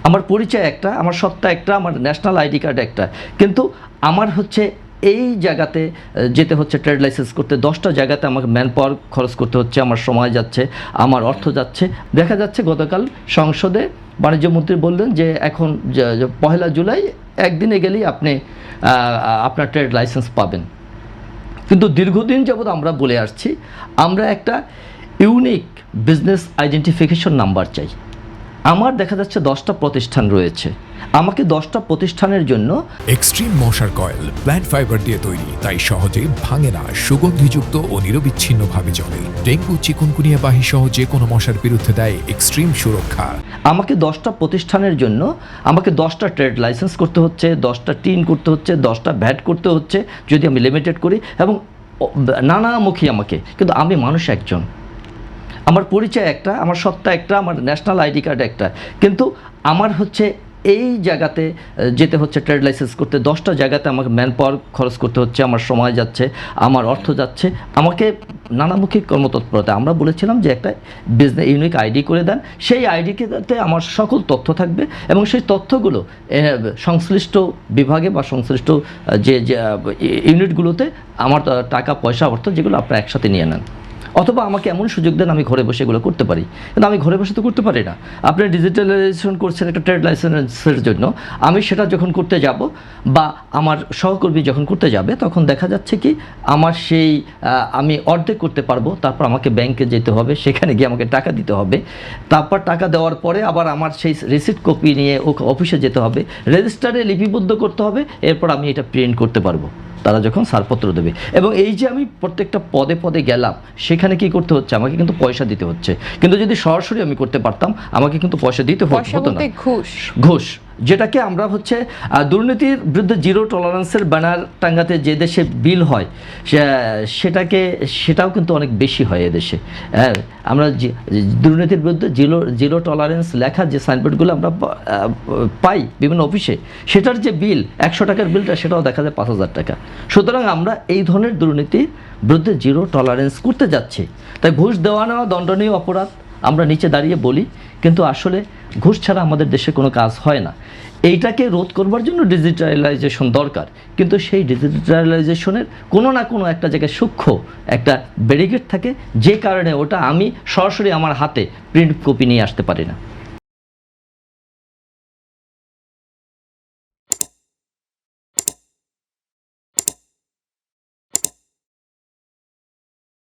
আমার পরিচয় একটা, আমার সত্তা একটা, আমার ন্যাশনাল আইডি কার্ড একটা, কিন্তু আমার হচ্ছে এই জায়গাতে যেতে হচ্ছে ট্রেড লাইসেন্স করতে, 10টা জায়গাতে আমাকে ম্যান পাওয়ার খরচ করতে হচ্ছে, আমার সময় যাচ্ছে, আমার অর্থ যাচ্ছে। দেখা যাচ্ছে গতকাল সংসদে বাণিজ্যমন্ত্রী বললেন যে এখন 1 জুলাই একদিনে গেলেই আপনি আপনার ট্রেড লাইসেন্স পাবেন। কিন্তু দীর্ঘদিন যাবৎ আমরা বলে আসছি আমরা একটা ইউনিক বিজনেস আইডেন্টিফিকেশন নাম্বার চাই। আমার দেখা যাচ্ছে 10টা প্রতিষ্ঠান রয়েছে, আমাকে 10টা প্রতিষ্ঠানের জন্য এক্সট্রিম মশার কয়েল প্ল্যান্ট ফাইবার দিয়ে তৈরি, তাই সহজে ভাঙে না, সুগন্ধিযুক্ত ও নিরবিচ্ছিন্নভাবে চলে। ডেঙ্গু, চিকুনগুনিয়া বাহি সহ যে কোনো মশার বিরুদ্ধে দেয় এক্সট্রিম সুরক্ষা। আমাকে 10টা প্রতিষ্ঠানের জন্য আমাকে 10টা ট্রেড লাইসেন্স করতে হচ্ছে, 10টা টিন করতে হচ্ছে, 10টা ভ্যাট করতে হচ্ছে যদি আমি লিমিটেড করি, এবং নানামুখী আমাকে। কিন্তু আমি মানুষ একজন, আমার পরিচয় একটা, আমার সত্তা একটা, আমার ন্যাশনাল আইডি কার্ড একটা, কিন্তু আমার হচ্ছে এই জায়গাতে যেতে হচ্ছে ট্রেড লাইসেন্স করতে, 10টা জায়গাতে আমাকে ম্যান পাওয়ার খরচ করতে হচ্ছে, আমার সময় যাচ্ছে, আমার অর্থ যাচ্ছে, আমাকে নানামুখী কর্মতৎপরতা। আমরা বলেছিলাম যে একটা বিজনেস ইউনিক আইডি করে দেন, সেই আইডিতে আমার সকল তথ্য থাকবে এবং সেই তথ্যগুলো সংশ্লিষ্ট বিভাগে বা সংশ্লিষ্ট যে ইউনিটগুলোতে আমার টাকা পয়সা অর্থ যেগুলো আপনারা একসাথে নিয়ে নেন, অথবা আমাকে এমন সুযোগ দেন আমি ঘরে বসে এগুলো করতে পারি। কিন্তু আমি ঘরে বসে তো করতে পারি না। আপনি ডিজিটালাইজেশন করছেন একটা ট্রেড লাইসেন্সের জন্য, আমি সেটা যখন করতে যাব বা আমার সহকর্মী যখন করতে যাবে, তখন দেখা যাচ্ছে কি আমার সেই আমি অর্ধেক করতে পারবো, তারপর আমাকে ব্যাংকে যেতে হবে, সেখানে গিয়ে আমাকে টাকা দিতে হবে, তারপর টাকা দেওয়ার পরে আবার আমার সেই রিসিপ্ট কপি নিয়ে অফিসে যেতে হবে, রেজিস্টারে লিপিবদ্ধ করতে হবে, এরপর আমি এটা প্রিন্ট করতে পারবো তারা যখন ছাড়পত্র দেবে। এবং এই যে আমি প্রত্যেকটা পদে পদে গেলাম, সেখানে কি করতে হচ্ছে, আমাকে কিন্তু পয়সা দিতে হচ্ছে। কিন্তু যদি সরাসরি আমি করতে পারতাম, আমাকে কিন্তু পয়সা দিতে হতো না। ঘুষ, যেটাকে আমরা হচ্ছে দুর্নীতির বিরুদ্ধে জিরো টলারেন্সের ব্যানার টাঙ্গাতে যে দেশে বিল হয় সেটাও কিন্তু অনেক বেশি হয় এদেশে। আমরা দুর্নীতির বিরুদ্ধে জিরো টলারেন্স লেখা যে সাইনবোর্ডগুলো আমরা পাই বিভিন্ন অফিসে, সেটার যে বিল 100 টাকার বিলটা, সেটাও দেখা যায় 5,000 টাকা। সুতরাং আমরা এই ধরনের দুর্নীতির বিরুদ্ধে জিরো টলারেন্স করতে যাচ্ছি। তাই ঘুষ দেওয়া নেওয়া দণ্ডনীয় অপরাধ আমরা নিচে দাঁড়িয়ে বলি, কিন্তু আসলে ঘুষ ছাড়া আমাদের দেশে কোনো কাজ হয় না। এইটাকে রোধ করবার জন্য ডিজিটালাইজেশন দরকার, কিন্তু সেই ডিজিটালাইজেশনের কোনো না কোনো একটা জায়গায় সূক্ষ্ম একটা ব্যারিকেড থাকে, যে কারণে ওটা আমি সরাসরি আমার হাতে প্রিন্ট কপি নিয়ে আসতে পারি না।